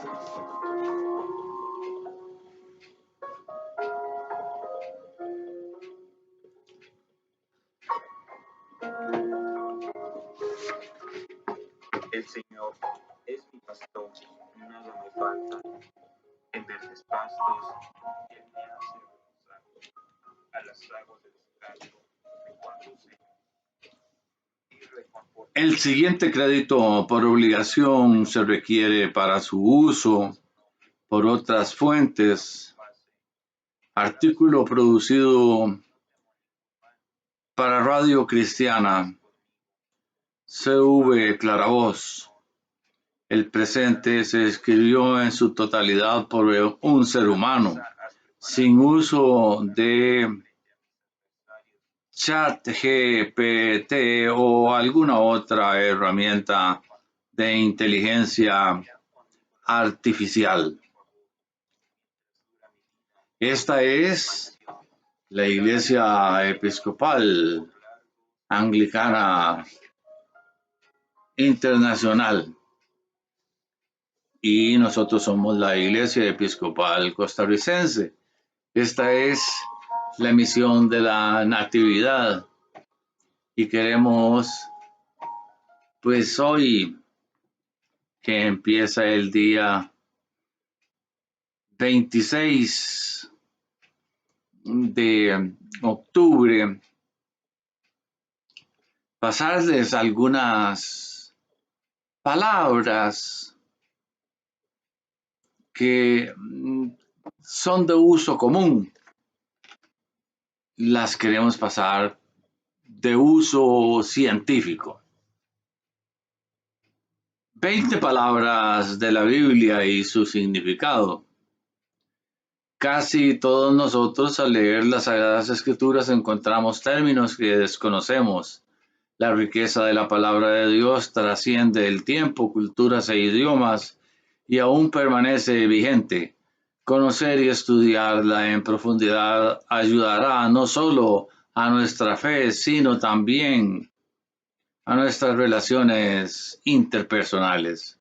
El Señor es mi pastor, nada me falta. En verdes pastos, Él me hace reposar. A las aguas del descanso me conduce. El siguiente crédito por obligación se requiere para su uso por otras fuentes. Artículo producido para Radio Cristiana, CV Claravoz. El presente se escribió en su totalidad por un ser humano, sin uso de ChatGPT o alguna otra herramienta de inteligencia artificial. Esta es la Iglesia Episcopal Anglicana Internacional y nosotros somos la Iglesia Episcopal Costarricense. Esta es la emisión de la Natividad y queremos, pues hoy que empieza el día 26 de octubre, pasarles algunas palabras que son de uso común. Las queremos pasar de uso científico. 20 palabras de la Biblia y su significado. Casi todos nosotros al leer las Sagradas Escrituras encontramos términos que desconocemos. La riqueza de la palabra de Dios trasciende el tiempo, culturas e idiomas y aún permanece vigente. Conocer y estudiarla en profundidad ayudará no solo a nuestra fe, sino también a nuestras relaciones interpersonales.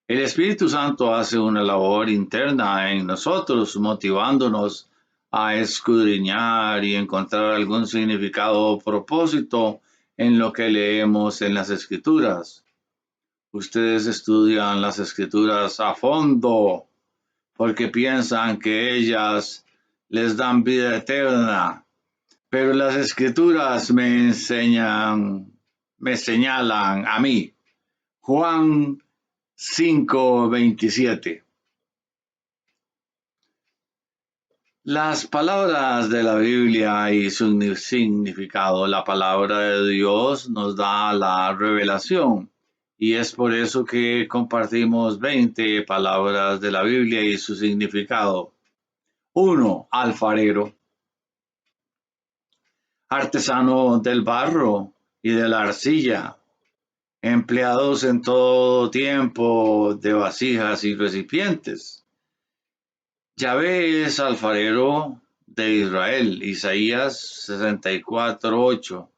El Espíritu Santo hace una labor interna en nosotros, motivándonos a escudriñar y encontrar algún significado o propósito en lo que leemos en las Escrituras. Ustedes estudian las Escrituras a fondo porque piensan que ellas les dan vida eterna, pero las Escrituras me señalan a mí. Juan 5:27. Las palabras de la Biblia y su significado. La palabra de Dios nos da la revelación y es por eso que compartimos 20 palabras de la Biblia y su significado. 1. Alfarero. Artesano del barro y de la arcilla, empleados en todo tiempo de vasijas y recipientes. Yahvé es alfarero de Israel, Isaías 64:8.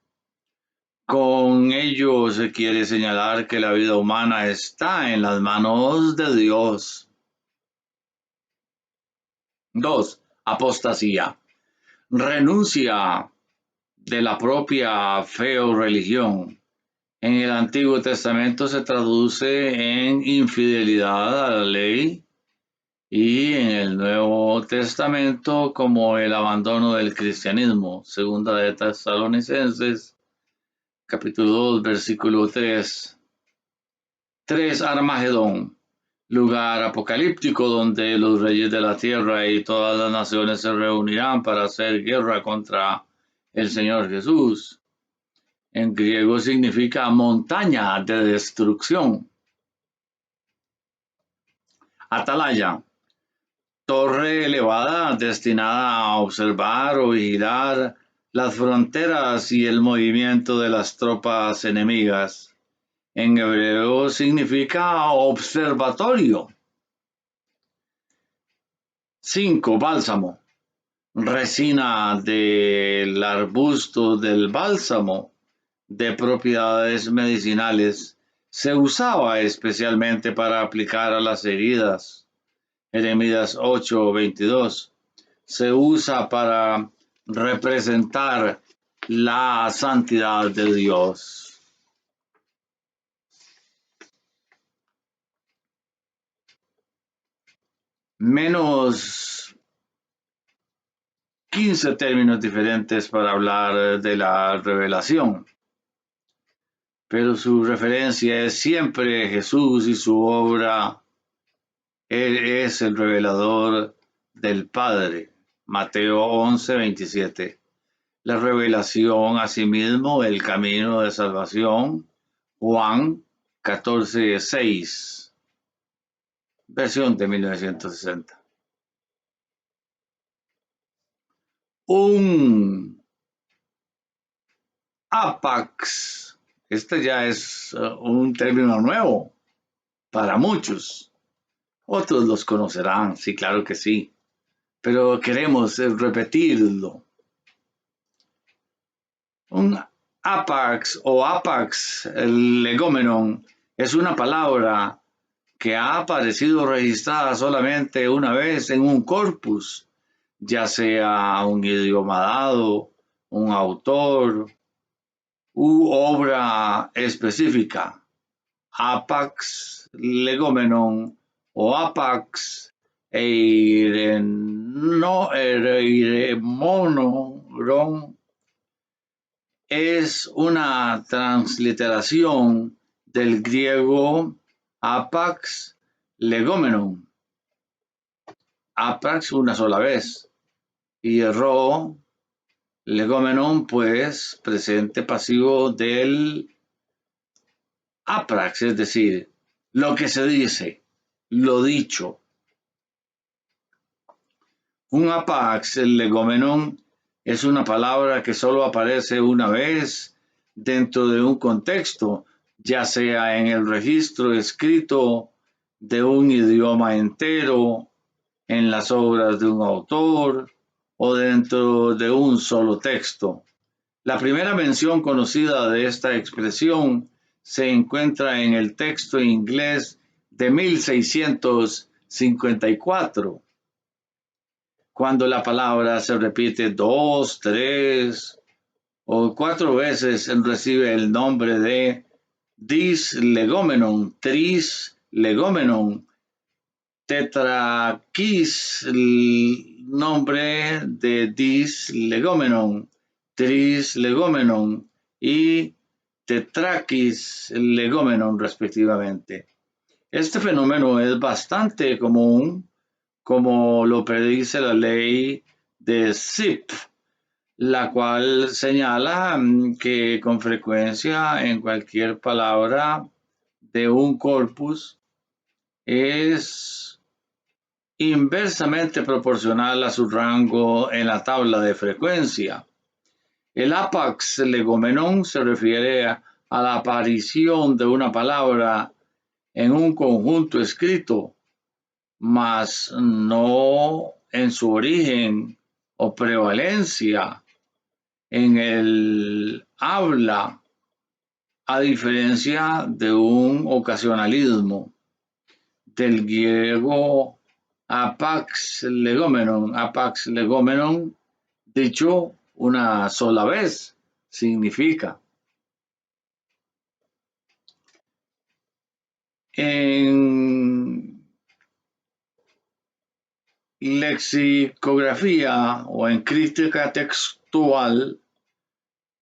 Con ello se quiere señalar que la vida humana está en las manos de Dios. 2. Apostasía. Renuncia de la propia fe o religión. En el Antiguo Testamento se traduce en infidelidad a la ley y en el Nuevo Testamento como el abandono del cristianismo. Segunda de Tesalonicenses, capítulo 2, versículo 3. 3. Armagedón. Lugar apocalíptico donde los reyes de la tierra y todas las naciones se reunirán para hacer guerra contra el Señor Jesús. En griego significa montaña de destrucción. Atalaya. Torre elevada destinada a observar o vigilar las fronteras y el movimiento de las tropas enemigas. En hebreo significa observatorio. 5. Bálsamo. Resina del arbusto del bálsamo de propiedades medicinales. Se usaba especialmente para aplicar a las heridas. Jeremías 8:22. Se usa para representar la santidad de Dios. Menos 15 términos diferentes para hablar de la revelación, pero su referencia es siempre Jesús y su obra. Él es el revelador del Padre. Mateo 11:27. La revelación, asimismo, el camino de salvación. Juan 14:6. Versión de 1960. Un apax. Este ya es un término nuevo para muchos. Otros los conocerán, sí, claro que sí. Pero queremos repetirlo. Un apax o apax legómenon es una palabra que ha aparecido registrada solamente una vez en un corpus, ya sea un idioma dado, un autor u obra específica. Apax legomenon o apax eiremonon es una transliteración del griego apax legomenon. Apax una sola vez y ro legomenon pues presente pasivo del aprax, es decir, lo que se dice, lo dicho. Un apax legomenon es una palabra que solo aparece una vez dentro de un contexto, ya sea en el registro escrito de un idioma entero, en las obras de un autor o dentro de un solo texto. La primera mención conocida de esta expresión se encuentra en el texto inglés de 1654, cuando la palabra se repite 2, 3 o 4 veces, recibe el nombre de dis legomenon, tris legomenon, tetraquis, el nombre de dis legomenon, tris legomenon y tetraquis legomenon respectivamente. Este fenómeno es bastante común, como lo predice la ley de Zipf, la cual señala que con frecuencia en cualquier palabra de un corpus es inversamente proporcional a su rango en la tabla de frecuencia. El apax legomenon se refiere a la aparición de una palabra en un conjunto escrito, mas no en su origen o prevalencia en el habla, a diferencia de un ocasionalismo del griego apax legomenon, dicho una sola vez, significa. En lexicografía o en crítica textual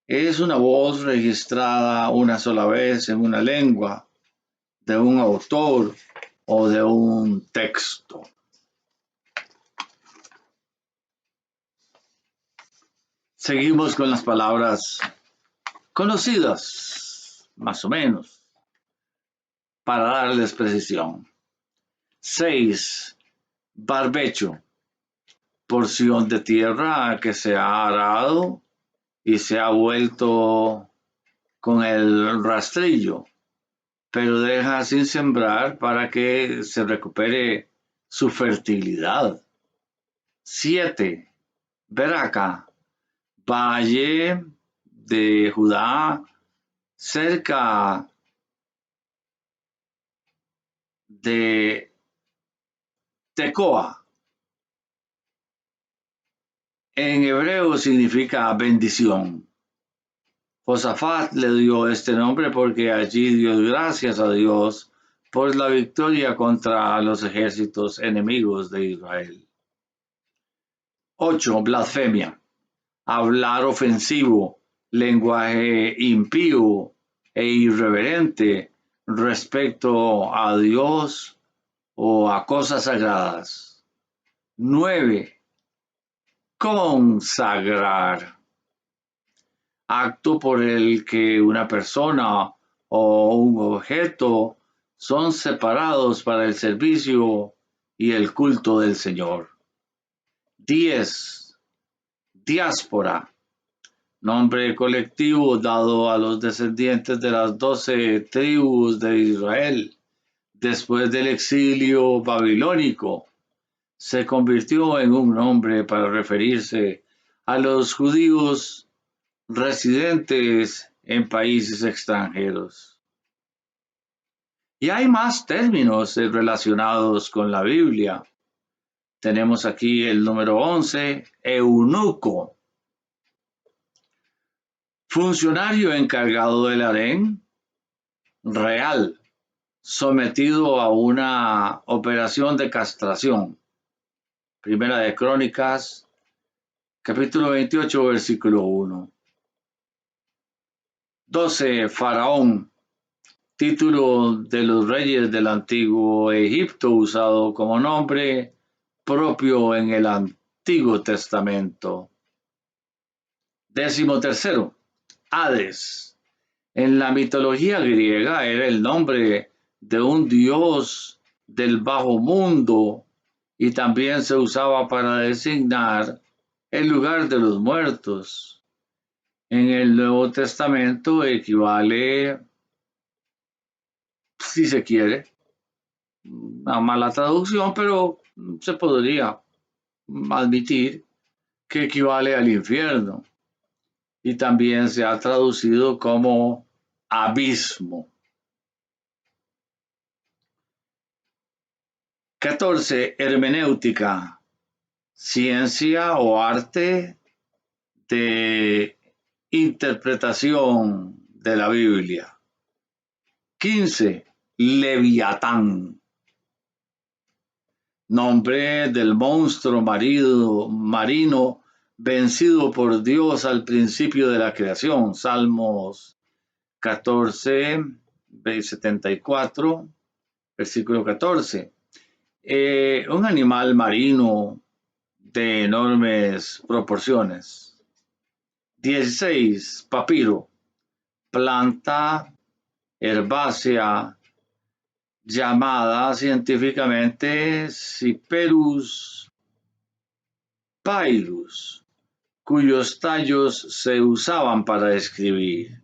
es una voz registrada una sola vez en una lengua de un autor o de un texto. Seguimos con las palabras conocidas, más o menos, para darles precisión. 6. Barbecho, porción de tierra que se ha arado y se ha vuelto con el rastrillo, pero deja sin sembrar para que se recupere su fertilidad. 7. Beraca, valle de Judá, cerca de Tecoa. En hebreo significa bendición. Josafat le dio este nombre porque allí dio gracias a Dios por la victoria contra los ejércitos enemigos de Israel. 8. Blasfemia. Hablar ofensivo, lenguaje impío e irreverente respecto a Dios o a cosas sagradas. 9. Consagrar. Acto por el que una persona o un objeto son separados para el servicio y el culto del Señor. 10. Diáspora. Nombre colectivo dado a los descendientes de las 12 tribus de Israel después del exilio babilónico. Se convirtió en un nombre para referirse a los judíos residentes en países extranjeros. Y hay más términos relacionados con la Biblia. Tenemos aquí el número 11, eunuco. Funcionario encargado del harén real, sometido a una operación de castración. Primera de Crónicas, capítulo 28, versículo 1. 12. Faraón, título de los reyes del antiguo Egipto usado como nombre propio en el Antiguo Testamento. 13. Hades. En la mitología griega era el nombre de un dios del bajo mundo y también se usaba para designar el lugar de los muertos. En el Nuevo Testamento equivale, si se quiere, una mala traducción, pero se podría admitir que equivale al infierno. Y también se ha traducido como abismo. 14. Hermenéutica. Ciencia o arte de interpretación de la Biblia. 15. Leviatán. Nombre del monstruo marino vencido por Dios al principio de la creación. Salmos 14, 74, versículo 14. Un animal marino de enormes proporciones. 16. Papiro. Planta herbácea llamada científicamente Cyperus papyrus, cuyos tallos se usaban para escribir.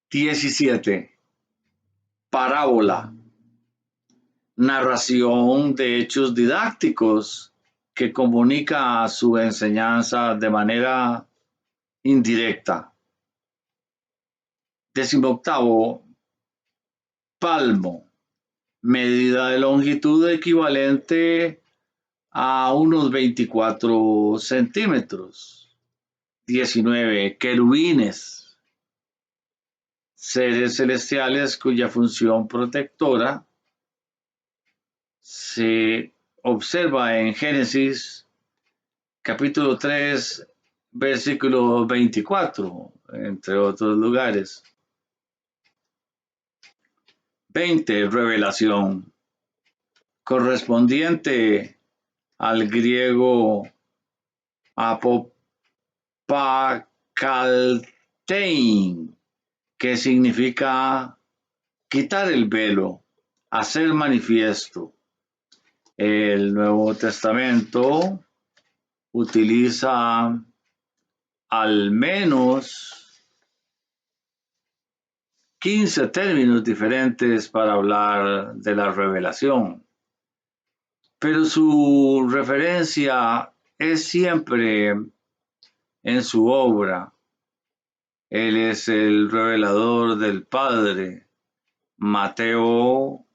17. Parábola. Narración de hechos didácticos que comunica su enseñanza de manera indirecta. 18. Palmo. Medida de longitud equivalente a unos 24 centímetros. 19. Querubines. Seres celestiales cuya función protectora se observa en Génesis capítulo 3, versículo 24, entre otros lugares. 20. Revelación. Correspondiente al griego apopakaltein, que significa quitar el velo, hacer manifiesto. El Nuevo Testamento utiliza al menos 15 términos diferentes para hablar de la revelación, pero su referencia es siempre en su obra. Él es el revelador del Padre Mateo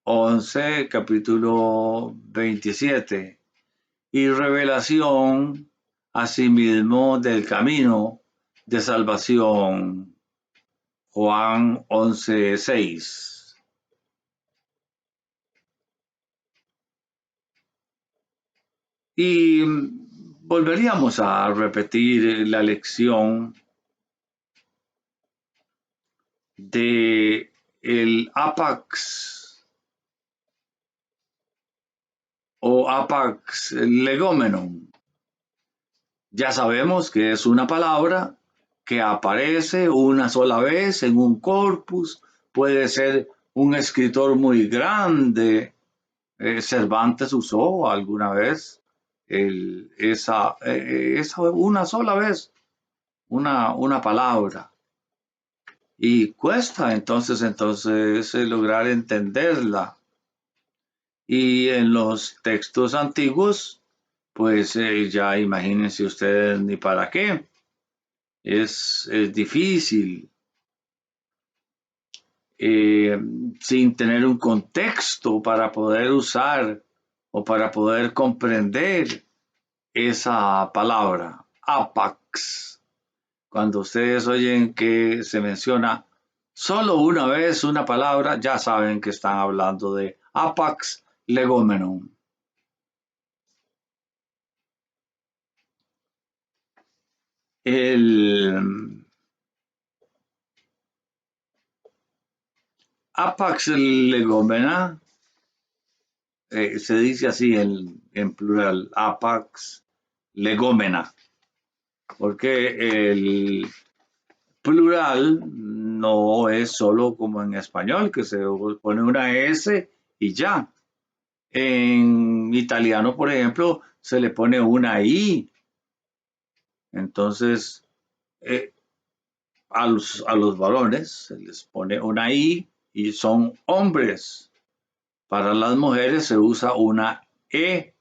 11, capítulo 27, y revelación asimismo del camino de salvación, Juan 11, 6. Y volveríamos a repetir la lección de el apax o apax legomenon. Ya sabemos que es una palabra que aparece una sola vez en un corpus, puede ser un escritor muy grande. Cervantes usó alguna vez esa una sola vez, una palabra. Y cuesta entonces lograr entenderla. Y en los textos antiguos, pues ya imagínense ustedes ni para qué. Es difícil, sin tener un contexto para poder usar o para poder comprender esa palabra, apax. Cuando ustedes oyen que se menciona solo una vez una palabra, ya saben que están hablando de apax legomenon. El apax legomena se dice así en plural, apax legómena, porque el plural no es solo como en español, que se pone una S y ya. En italiano, por ejemplo, se le pone una I. Entonces, eh, a los varones se les pone una I y son hombres. Para las mujeres se usa una E,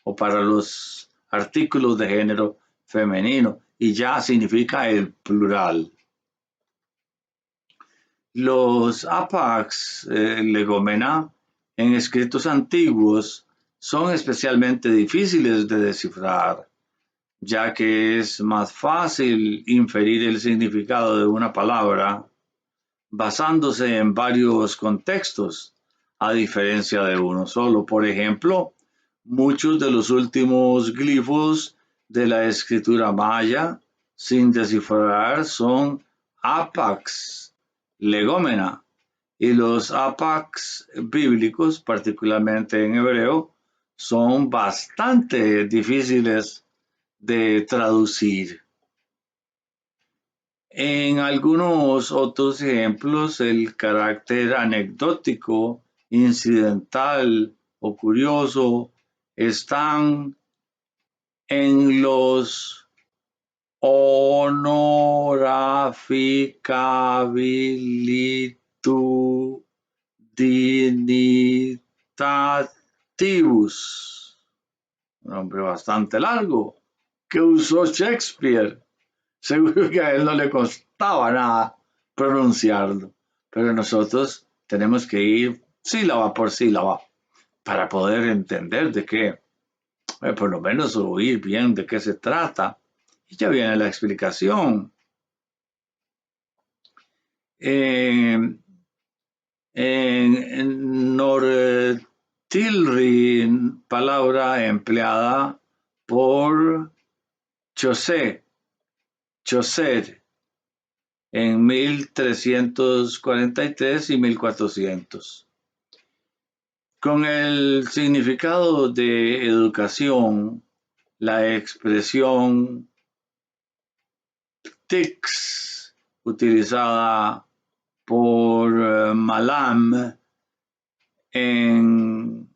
o para los artículos de género femenino, y ya significa el plural. Los apax legomena en escritos antiguos son especialmente difíciles de descifrar, ya que es más fácil inferir el significado de una palabra basándose en varios contextos, a diferencia de uno solo. Por ejemplo, muchos de los últimos glifos de la escritura maya sin descifrar son apax legómena, y los apax bíblicos, particularmente en hebreo, son bastante difíciles de traducir. En algunos otros ejemplos, el carácter anecdótico, incidental o curioso están en los honorabilitudinitativus, un nombre bastante largo, que usó Shakespeare. Seguro que a él no le costaba nada pronunciarlo, pero nosotros tenemos que ir sílaba por sílaba para poder entender de qué, por lo menos oír bien de qué se trata. Y ya viene la explicación. En Nortilri, palabra empleada por Chaucer en 1343 y 1400. Con el significado de educación, la expresión tics, utilizada por Malam en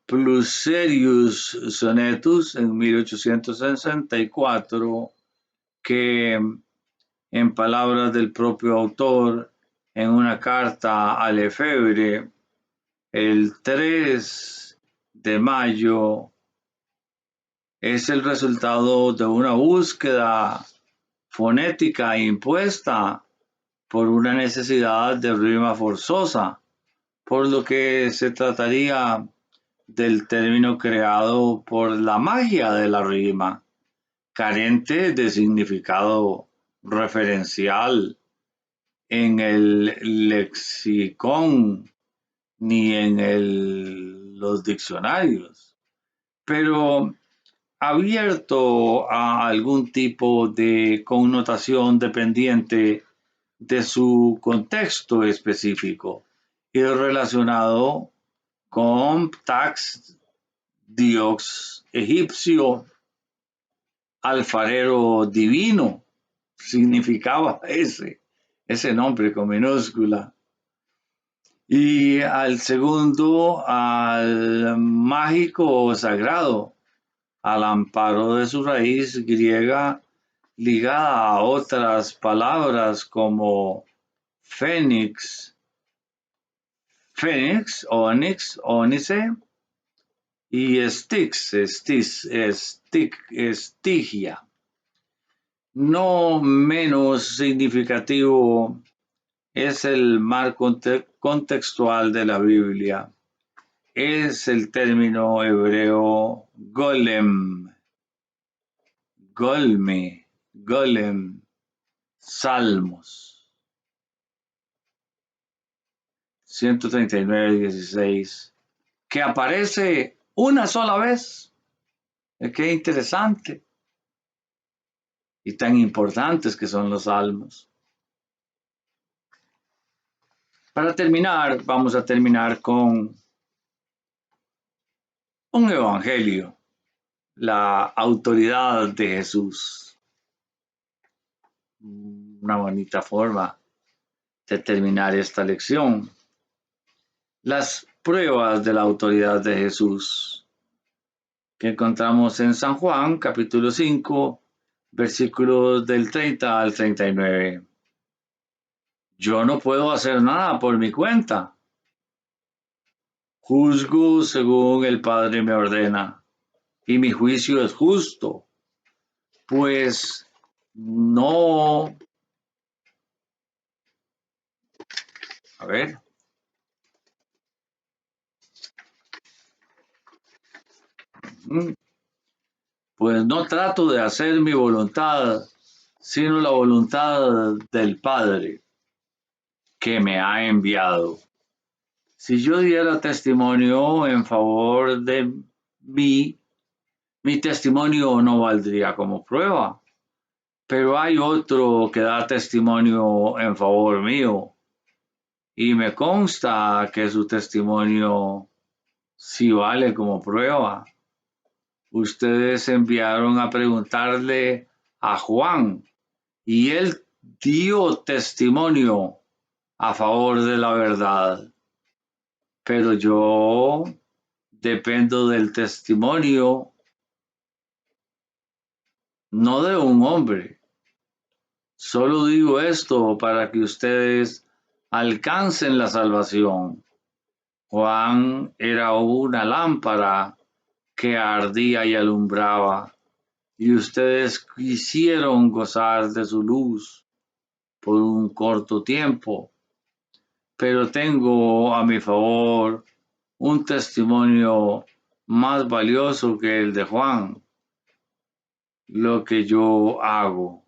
Pluserius Sonetus en 1864, que en palabras del propio autor en una carta a Lefebvre el 3 de mayo, es el resultado de una búsqueda fonética impuesta por una necesidad de rima forzosa, por lo que se trataría del término creado por la magia de la rima, carente de significado referencial en el lexicón ni en los diccionarios, pero abierto a algún tipo de connotación dependiente de su contexto específico y relacionado con tax diox egipcio, alfarero divino, significaba ese nombre con minúscula. Y al segundo, al mágico o sagrado, al amparo de su raíz griega ligada a otras palabras como fénix, ónix, ónice, y estigia. No menos significativo es el marco contextual de la Biblia. Es el término hebreo golem, golem, Salmos 139:16, que aparece una sola vez. Qué interesante y tan importantes que son los salmos. Para terminar, vamos a terminar con un evangelio, la autoridad de Jesús. Una bonita forma de terminar esta lección. Las pruebas de la autoridad de Jesús que encontramos en San Juan, capítulo 5, versículos del 30 al 39. Yo no puedo hacer nada por mi cuenta. Juzgo según el Padre me ordena, y mi juicio es justo, pues no... A ver. Pues no trato de hacer mi voluntad, sino la voluntad del Padre que me ha enviado. Si yo diera testimonio en favor de mí, mi testimonio no valdría como prueba, pero hay otro que da testimonio en favor mío, y me consta que su testimonio sí vale como prueba. Ustedes enviaron a preguntarle a Juan, y él dio testimonio a favor de la verdad. Pero yo dependo del testimonio, no de un hombre. Solo digo esto para que ustedes alcancen la salvación. Juan era una lámpara que ardía y alumbraba, y ustedes quisieron gozar de su luz por un corto tiempo. Pero tengo a mi favor un testimonio más valioso que el de Juan, lo que yo hago,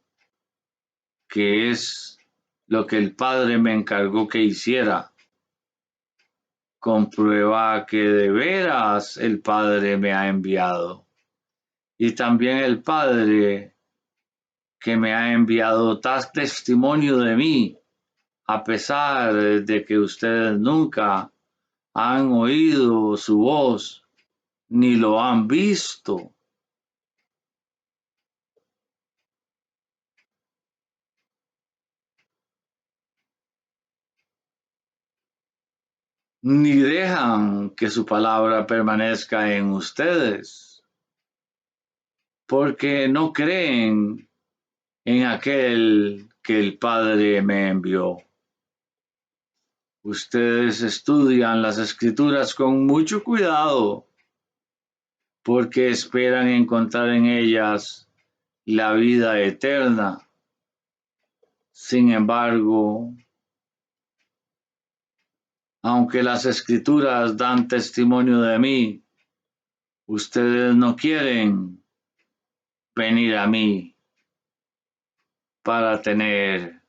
que es lo que el Padre me encargó que hiciera, comprueba que de veras el Padre me ha enviado. Y también el Padre que me ha enviado da testimonio de mí, a pesar de que ustedes nunca han oído su voz, ni lo han visto. Ni dejan que su palabra permanezca en ustedes, porque no creen en aquel que el Padre me envió. Ustedes estudian las Escrituras con mucho cuidado, porque esperan encontrar en ellas la vida eterna. Sin embargo, aunque las escrituras dan testimonio de mí, ustedes no quieren venir a mí para tener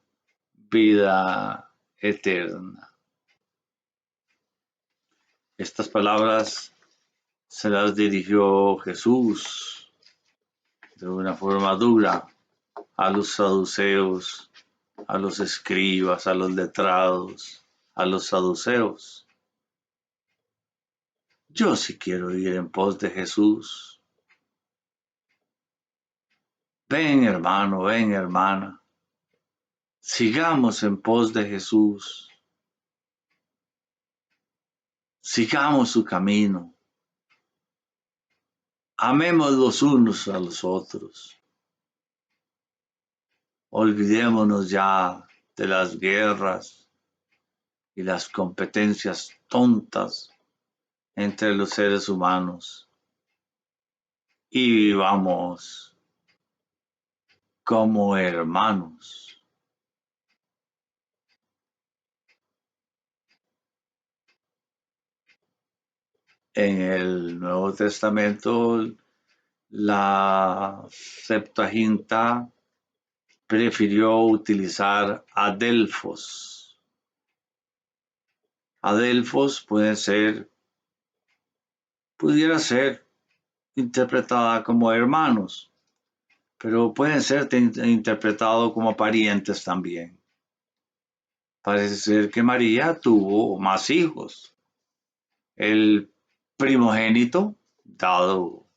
vida eterna. Estas palabras se las dirigió Jesús de una forma dura a los saduceos, a los escribas, a los letrados, a los saduceos. Yo sí quiero ir en pos de Jesús. Ven, hermano, ven, hermana. Sigamos en pos de Jesús. Sigamos su camino. Amemos los unos a los otros. Olvidémonos ya de las guerras y las competencias tontas entre los seres humanos y vivamos como hermanos. En el Nuevo Testamento, la Septuaginta prefirió utilizar adelfos. Adelfos pudiera ser interpretada como hermanos, pero pueden ser interpretados como parientes también. Parece ser que María tuvo más hijos. El primogénito, dado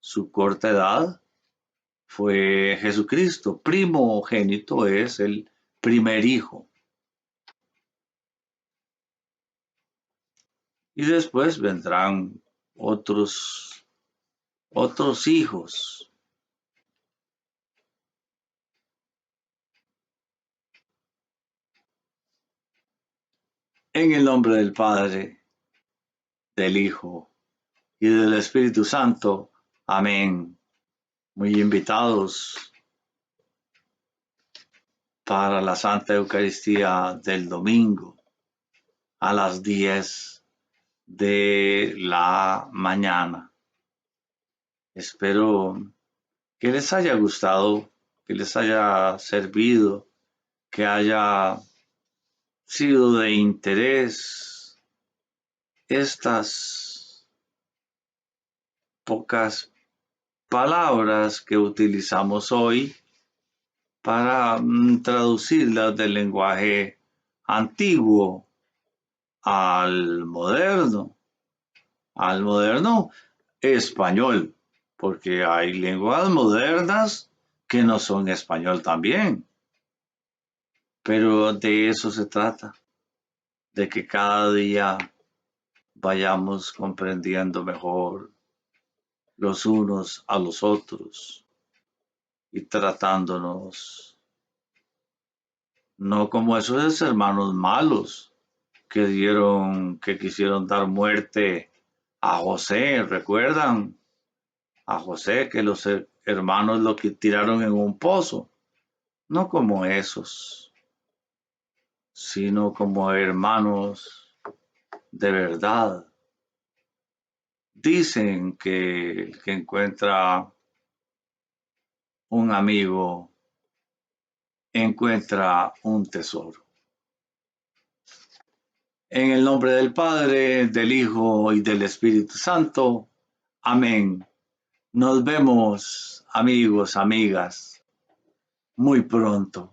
su corta edad, fue Jesucristo. Primogénito es el primer hijo. Y después vendrán otros hijos. En el nombre del Padre, del Hijo y del Espíritu Santo. Amén. Muy invitados para la Santa Eucaristía del domingo a las 10 de la mañana. Espero que les haya gustado, que les haya servido, que haya sido de interés estas pocas palabras que utilizamos hoy para traducirlas del lenguaje antiguo al moderno español, porque hay lenguas modernas que no son español también. Pero de eso se trata, de que cada día vayamos comprendiendo mejor los unos a los otros y tratándonos no como esos hermanos malos que quisieron dar muerte a José, ¿recuerdan? A José, que los hermanos lo que tiraron en un pozo, no como esos, sino como hermanos de verdad. Dicen que el que encuentra un amigo encuentra un tesoro. En el nombre del Padre, del Hijo y del Espíritu Santo. Amén. Nos vemos, amigos, amigas, muy pronto.